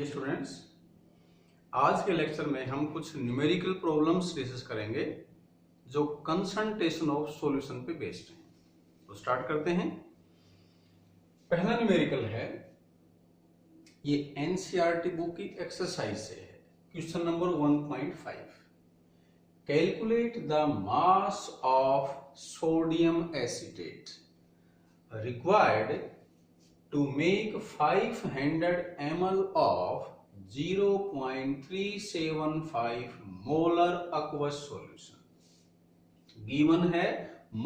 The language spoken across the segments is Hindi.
डियर स्टूडेंट्स, आज के लेक्चर में हम कुछ न्यूमेरिकल प्रॉब्लम्स डिस्कस करेंगे जो कंसंट्रेशन ऑफ सॉल्यूशन पे बेस्ड हैं। तो स्टार्ट करते हैं। पहला न्यूमेरिकल है, ये एनसीईआरटी बुक की एक्सरसाइज से है। Question number 1.5, calculate the mass of sodium acetate required to make 500 ml of 0.375 molar aqueous solution. Given है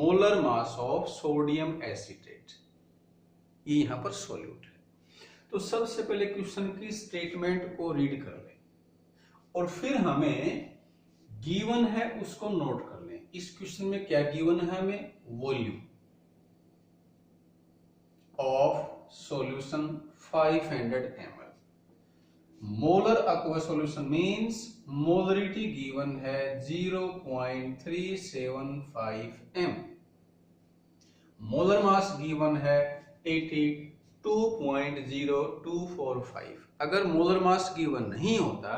molar mass of sodium acetate, ये यहां पर सोल्यूट है। तो सबसे पहले क्वेश्चन की स्टेटमेंट को रीड कर लें और फिर हमें गिवन है उसको नोट कर लें। इस क्वेश्चन में क्या गिवन है हमें? Volume of solution 500 ml. Molar aqueous solution means molarity given है 0.375 m. Molar mass given है 82.0245। अगर molar mass given नहीं होता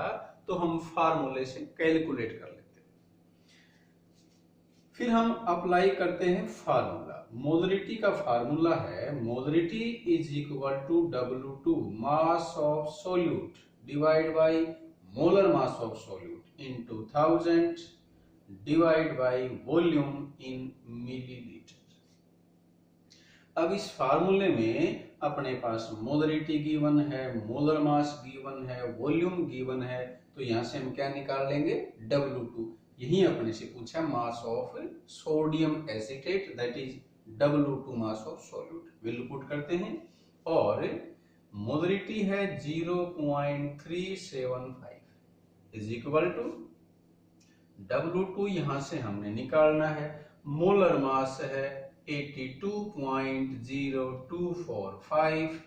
तो हम फार्मूले से कैलकुलेट कर लेते। फिर हम अप्लाई करते हैं फार्मूला। मोलरिटी का फार्मूला है, molarity is equal to W2 mass of solute divide by molar mass of solute into 1000 divide by volume in millilitre. अब इस फार्मूले में अपने पास मोलरिटी गिवन है, मोलर मास गिवन है, वॉल्यूम गिवन है, तो यहां से हम क्या निकाल लेंगे? W2। यही अपने से पूछा mass of sodium acetate, that is W2 mass of solute. Value put करते हैं और मोलरिटी है 0.375 इज इक्वल टू W2, यहां से हमने निकालना है। मोलर मास है 82.0245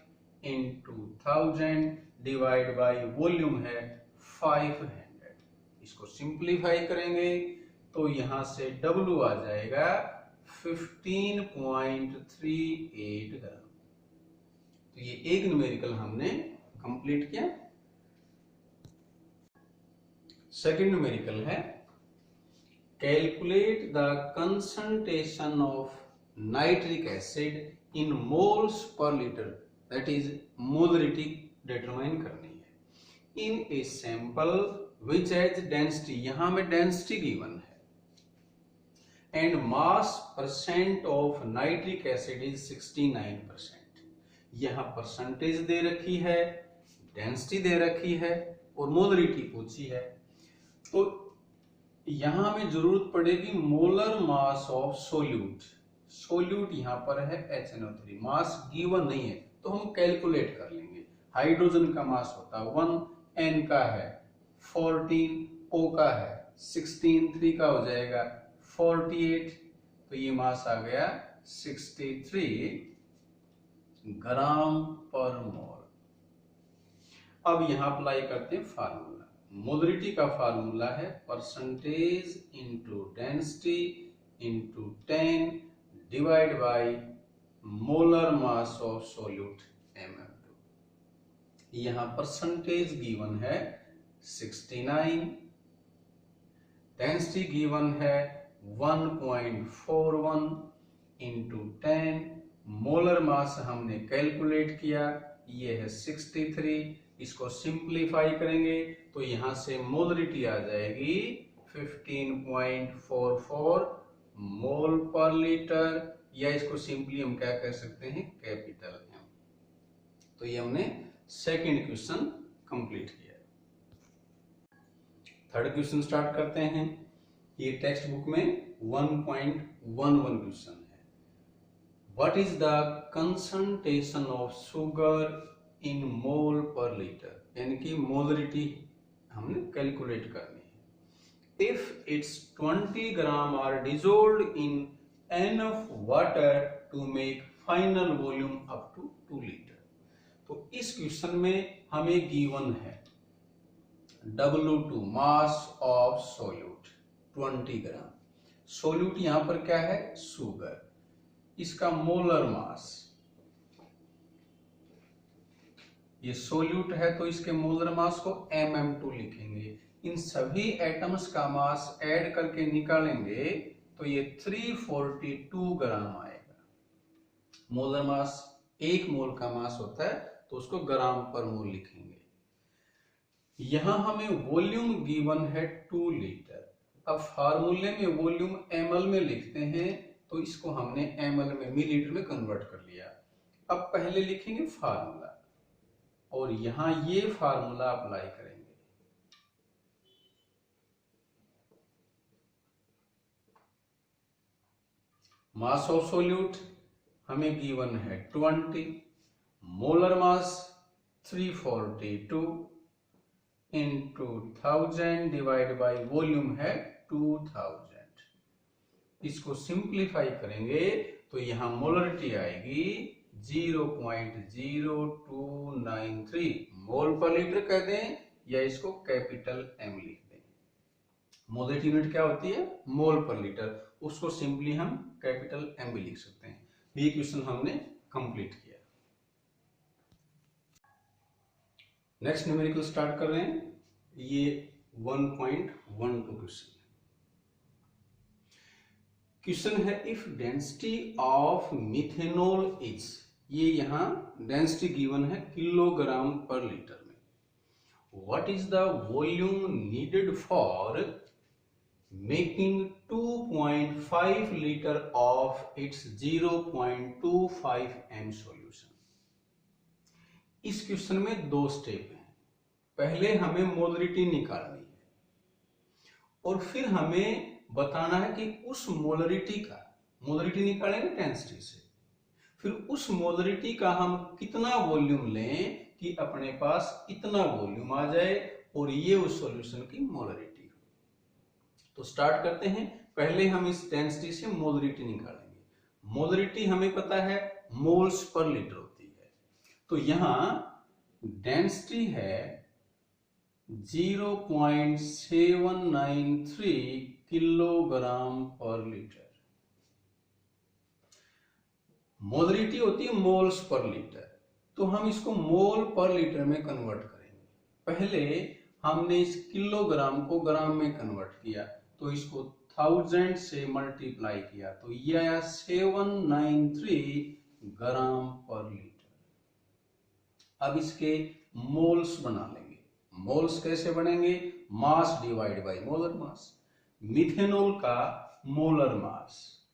इंटू 1000 डिवाइड बाय वॉल्यूम है 500। इसको सिंप्लीफाई करेंगे तो यहां से W आ जाएगा 15.38 ग्राम। तो ये एक न्यूमेरिकल हमने कंप्लीट किया। सेकंड न्यूमेरिकल है, calculate the concentration of nitric acid in moles per litre, that is molarity determine करनी है in a sample which has density, यहां में डेंसिटी गिवन है, and mass percent of nitric acid is 69%। यहां परसेंटेज दे रखी है, डेंसिटी दे रखी है और मोलरिटी पूछी है। तो यहां हमें जरूरत पड़ेगी molar mass of solute. Solute यहां पर है HNO3, मास गिवन नहीं है तो हम कैलकुलेट कर लेंगे। हाइड्रोजन का मास होता है 1, N का है 14, O का है 16, 3 का हो जाएगा 48, तो ये मास आ गया 63 ग्राम पर मोल। अब यहां अप्लाई करते हैं फार्मूला। मोलरिटी का फार्मूला है percentage into density into 10 divide by molar mass of solute MM2। यहां परसेंटेज गिवन है 69, डेंसिटी गिवन है 1.41 इंटू 10, मोलर मास हमने कैलकुलेट किया, ये है 63। इसको सिंप्लीफाई करेंगे तो यहां से मोलरिटी आ जाएगी 15.44 मोल पर लीटर, या इसको सिंपली हम क्या कह सकते हैं? Capital M। तो ये हमने सेकंड क्वेश्चन कंप्लीट किया। थर्ड क्वेश्चन स्टार्ट करते हैं। ये टेक्स्ट बुक में 1.11 क्वेश्चन है। What is the concentration of sugar in mole per litre, यानी कि मोलरिटी हमने कैलकुलेट करनी है। If it's 20 gram are dissolved in enough water to make final volume up to 2 litre. तो इस क्वेश्चन में हमें गिवन है W2 mass of solute 20 gram. Solute यहां पर क्या है? शुगर। इसका मोलर मास ये सोल्यूट है तो इसके मोलर मास को mm2 लिखेंगे। इन सभी एटम्स का मास ऐड करके निकालेंगे तो ये 342 ग्राम आएगा। मोलर मास, एक मोल का मास होता है तो उसको ग्राम पर मोल लिखेंगे। यहां हमें वॉल्यूम गिवन है 2 लीटर। अब फार्मूले में वॉल्यूम ml में लिखते हैं तो इसको हमने ml में मिलीलीटर में कन्वर्ट कर लिया। अब पहले लिखेंगे फार्मूला और यहां ये फार्मूला अप्लाई करेंगे। मास ऑफ सोल्यूट हमें गिवन है 20, molar mass 342 into 1000 divide by volume है 2000। इसको सिंप्लीफाई करेंगे तो यहां मोलरिटी आएगी 0.0293 मोल पर लीटर कह दें या इसको कैपिटल M लिख दें। मोलरिटी यूनिट क्या होती है? मोल पर लीटर, उसको सिंपली हम कैपिटल M भी लिख सकते हैं। ये क्वेश्चन हमने कंप्लीट किया। नेक्स्ट न्यूमेरिकल स्टार्ट कर रहे हैं। ये 1.12 क्वेश्चन है if density of methanol is, ये यहां डेंसिटी गिवन है किलोग्राम पर लीटर में। What is the volume needed for making 2.5 litre of its 0.25 m solution. इस क्वेश्चन में दो स्टेप हैं। पहले हमें मोलरिटी निकालनी है और फिर हमें बताना है कि उस मोलरिटी का, मोलरिटी निकालेंगे डेंसिटी से, फिर उस मोलरिटी का हम कितना वॉल्यूम लें कि अपने पास इतना वॉल्यूम आ जाए और ये उस सॉल्यूशन की मोलरिटी हो। तो स्टार्ट करते हैं। पहले हम इस डेंसिटी से मोलरिटी निकालेंगे। मोलरिटी हमें पता है मोल्स पर लीटर होती है, तो यहां डेंसिटी है 0.793 किलोग्राम पर लीटर। मोलरिटी होती है मोल्स पर लीटर, तो हम इसको मोल पर लीटर में कन्वर्ट करेंगे। पहले हमने इस किलोग्राम को ग्राम में कन्वर्ट किया तो इसको 1000 से मल्टीप्लाई किया तो ये आया 793 ग्राम पर लीटर। अब इसके मोल्स बना लेंगे। मोल्स कैसे बनेंगे? Mass divide by molar mass. Methanol का मोलर मास,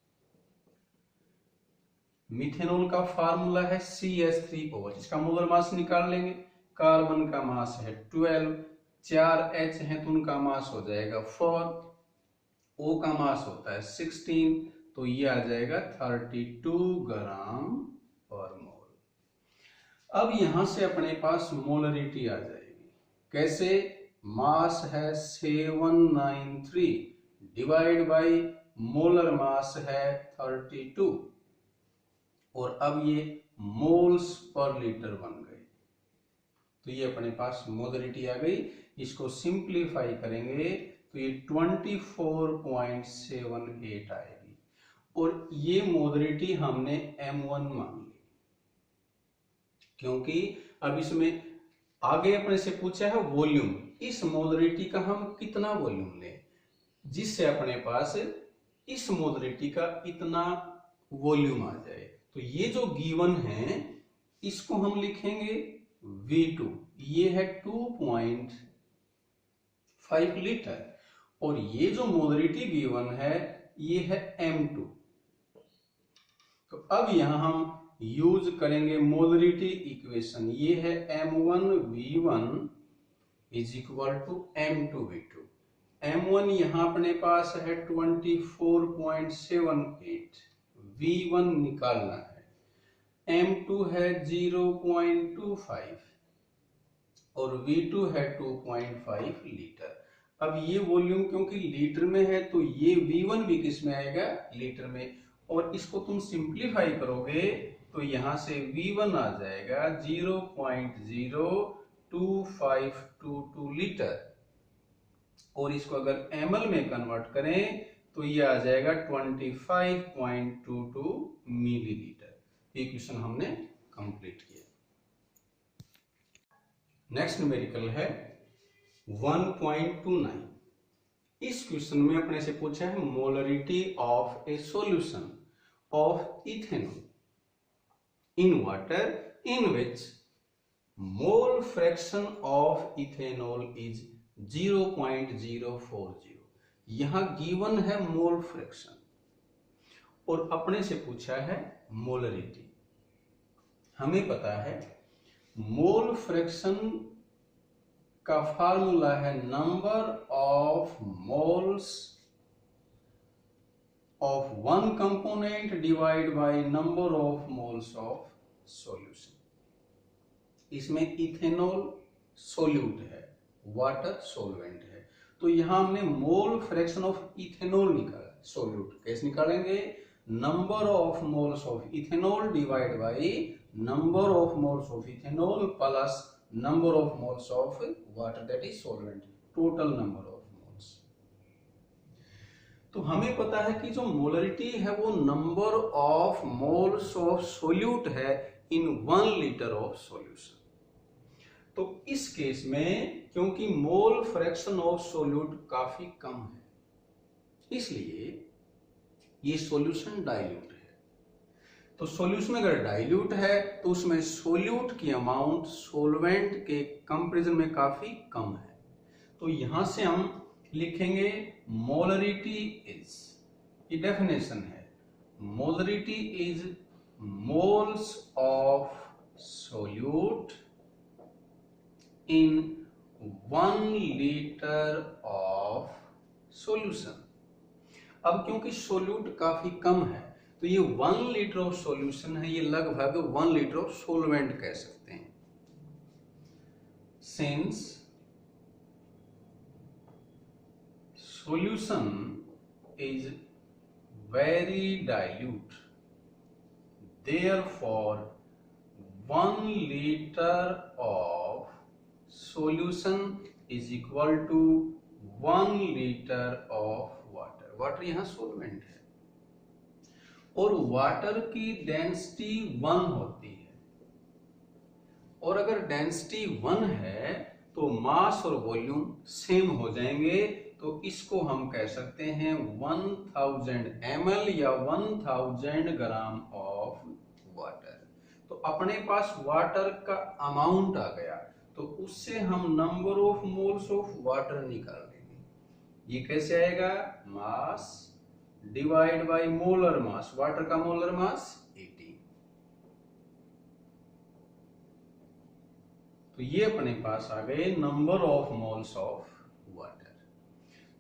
मिथेनॉल का फार्मूला है CH3OH, इसका मोलर मास निकाल लेंगे। कार्बन का मास है 12, 4 H है तो उनका मास हो जाएगा 4, O का मास होता है 16, तो ये आ जाएगा 32 ग्राम पर मोल। अब यहां से अपने पास मोलरिटी आ जाएगी। कैसे? मास है 793 डिवाइड बाई मोलर मास है 32 और अब ये मोल्स पर लीटर बन गए, तो ये अपने पास मोलरिटी आ गई। इसको सिंप्लीफाई करेंगे तो ये 24.78 आएगी और ये मोलरिटी हमने M1 मान ली, क्योंकि अब इसमें आगे अपने से पूछा है वॉल्यूम। इस मोलरिटी का हम कितना वॉल्यूम लें जिससे अपने पास इस मोलरिटी का इतना वॉल्यूम आ जाए। तो ये जो गिवन है इसको हम लिखेंगे V2, ये है 2.5 लीटर और ये जो मोलरिटी गिवन है ये है M2। तो अब यहां हम यूज करेंगे मोलरिटी इक्वेशन। ये है M1V1 is equal to M2V2। M1 यहां अपने पास है 24.78, V1 निकालना है, M2 है 0.25 और V2 है 2.5 लीटर। अब ये वॉल्यूम क्योंकि लीटर में है तो ये V1 भी किस में आएगा? लीटर में। और इसको तुम सिंप्लीफाई करोगे तो यहां से V1 आ जाएगा 0.02522 लीटर और इसको अगर ml में कन्वर्ट करें तो ये आ जाएगा 25.22 मिलीलीटर। ये क्वेश्चन हमने कंप्लीट किया। नेक्स्ट न्यूमेरिकल है 1.29। इस क्वेश्चन में अपने से पूछा है molarity of A solution of ethanol in water in which mole fraction of ethanol is 0.040। यहां गिवन है मोल फ्रैक्शन और अपने से पूछा है मोलरिटी। हमें पता है मोल फ्रैक्शन का फार्मूला है number of moles of one component divide by number of moles of solution. इसमें इथेनॉल सोल्यूट है, वाटर सोलवेंट है, तो यहां हमने मोल फ्रैक्शन ऑफ इथेनॉल निकाला। सोल्यूट कैसे निकालेंगे? Number of moles of ethanol divide by number of moles of ethanol plus number of moles of water that is solvent, total number of moles. तो हमें पता है कि जो मोलरिटी है वो number of moles of solute है इन 1 लीटर ऑफ सॉल्यूशन। तो इस केस में क्योंकि मोल फ्रैक्शन ऑफ सोल्यूट काफी कम है, इसलिए ये सॉल्यूशन डाइल्यूट है। तो सॉल्यूशन अगर डाइल्यूट है तो उसमें सोल्यूट की अमाउंट सोलवेंट के कंपैरिजन में काफी कम है। तो यहां से हम लिखेंगे मोलरिटी इज, ये डेफिनेशन है, molarity is moles of solute in 1 liter of solution। अब क्योंकि सोल्यूट काफी कम है तो ये 1 लीटर ऑफ सॉल्यूशन है, ये लगभग 1 लीटर ऑफ सोलवेंट कह सकते हैं। Since solution is very dilute, therefore 1 liter of solution is equal to 1 liter of water। Water यहां सोलवेंट है और वाटर की डेंसिटी 1 होती है, और अगर डेंसिटी 1 है तो मास और वॉल्यूम सेम हो जाएंगे। तो इसको हम कह सकते हैं 1000 ml या 1000 ग्राम ऑफ वाटर। तो अपने पास वाटर का अमाउंट आ गया, तो उससे हम number of moles of water निकाल लेंगे। ये कैसे आएगा? Mass divide by molar mass, water का मोलर मास 80। तो ये अपने पास आ गए number of moles of water.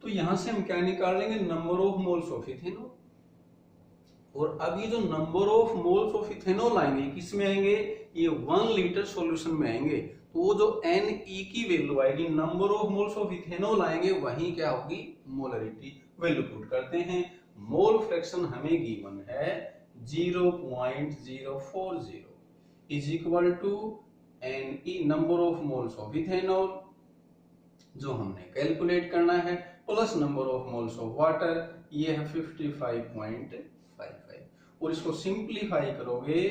तो यहां से हम क्या निकाल लेंगे? Number of moles of ethanol. और अब ये जो number of moles of ethanol आएंगे किस में आएंगे? ये 1 लीटर सॉल्यूशन में आएंगे। तो वो जो Ne की वैल्यू आएगी, number of moles of ethanol आएंगे, वहीं क्या होगी? मोलरिटी वैल्यू पुट करते हैं। मोल फ्रैक्शन हमें गिवन है 0.040 is equal to Ne number of moles of ethanol जो हमने कैलकुलेट करना है, plus number of moles of water, ये है 55.55। और इसको सिंप्लीफाई करोगे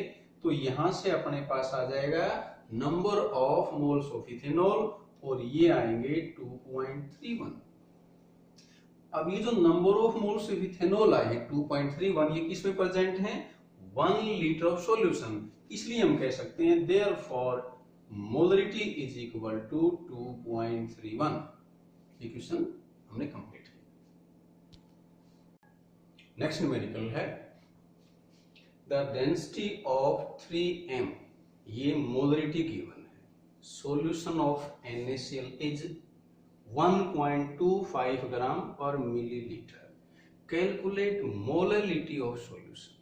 तो यहां से अपने पास आ जाएगा number of moles of ethanol, और ये आएंगे 2.31। अब ये जो number of moles of ethanol आए 2.31, ये किस में प्रेजेंट है? 1 लीटर ऑफ सॉल्यूशन। इसलिए हम कह सकते हैं therefore molarity is equal to 2.31। ये क्वेश्चन हमने कंप्लीट किया। नेक्स्ट न्यूमेरिकल है द डेंसिटी ऑफ 3m, ये मोलरिटी गिवन है। Solution of NaCl is 1.25 gram per millilitre. Calculate molarity of solution.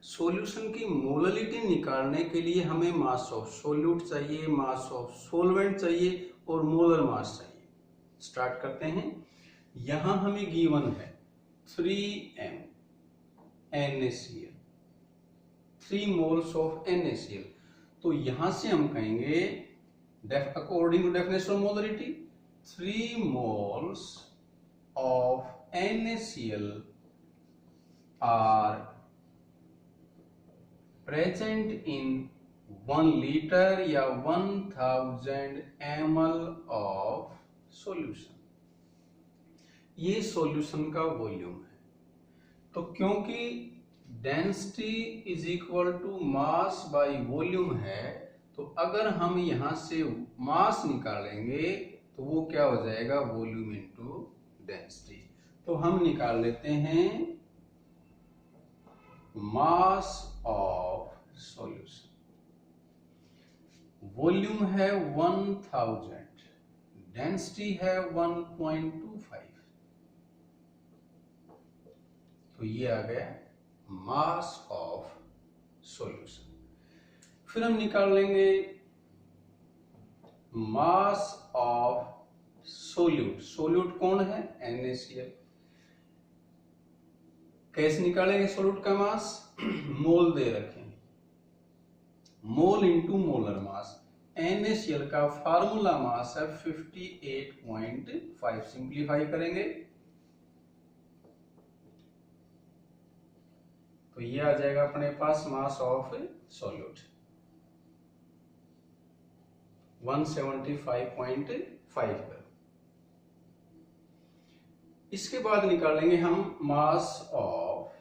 Solution की मोलरिटी निकालने के लिए हमें मास ऑफ सोल्यूट चाहिए, मास ऑफ सोलवेंट चाहिए और मोलर मास चाहिए। स्टार्ट करते हैं। यहां हमें गिवन है 3m NaCl, 3 moles of NaCl। तो यहां से हम कहेंगे according to definition of molarity 3 moles of NaCl are present in 1 litre या 1000 ml ऑफ सॉल्यूशन। ये सॉल्यूशन का वॉल्यूम है। तो क्योंकि density is equal to mass by volume है, तो अगर हम यहां से मास निकालेंगे तो वो क्या हो जाएगा, वॉल्यूम इनटू डेंसिटी। तो हम निकाल लेते हैं मास ऑफ सॉल्यूशन। वॉल्यूम है 1000, डेंसिटी है 1.25, तो ये आ गया मास ऑफ सॉल्यूशन। फिर हम निकाल लेंगे मास ऑफ सोल्यूट। सोल्यूट कौन है, NaCl। कैसे निकालेंगे सोल्यूट का मास, मोल दे रखें, mole into molar mass. NaCl का फार्मूला मास है 58.5। सिंप्लीफाई करेंगे तो ये आ जाएगा अपने पास मास ऑफ सॉल्यूट 175.5। इसके बाद निकालेंगे हम मास ऑफ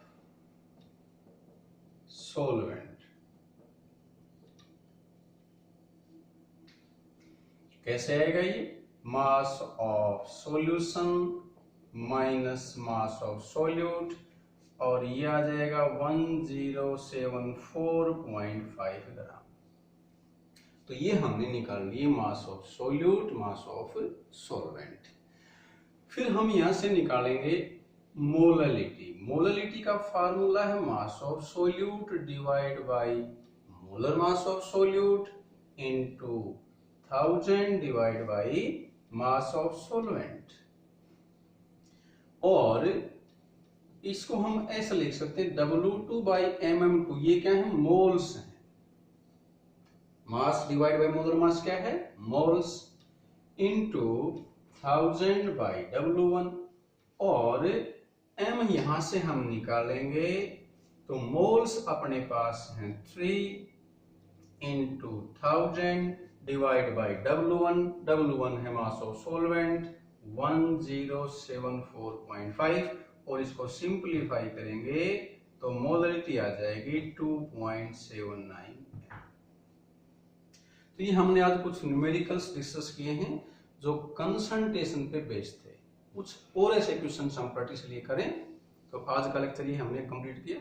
सॉल्वेंट। कैसे आएगा ये, mass of solution minus mass of solute, और ये आ जाएगा 1074.5 ग्राम। तो ये हमने निकाल लिए mass of solute, mass of solvent. फिर हम यहां से निकालेंगे मोललिटी। मोललिटी का फार्मूला है mass of solute divide by molar mass of solute into 1000 divide by mass of solvent. और इसको हम ऐसे लिख सकते हैं W2/mm2। ये क्या है, मोल्स है। मास डिवाइड बाय मोलर मास क्या है, मोल्स, इनटू 1000/W1। और m यहां से हम निकालेंगे तो मोल्स अपने पास हैं 3 into 1000 divide bye W1। W1 है मास ऑफ सॉल्वेंट 1074.5, और इसको सिंपलीफाई करेंगे तो मोलरिटी आ जाएगी 2.79। तो ये हमने आज कुछ न्यूमेरिकल्स डिस्कस किए हैं जो कंसंट्रेशन पे बेस्ड थे। कुछ और ऐसे क्वेश्चन हम प्रैक्टिस लिए करें। तो आज का लेक्चर ये हमने कंप्लीट किया।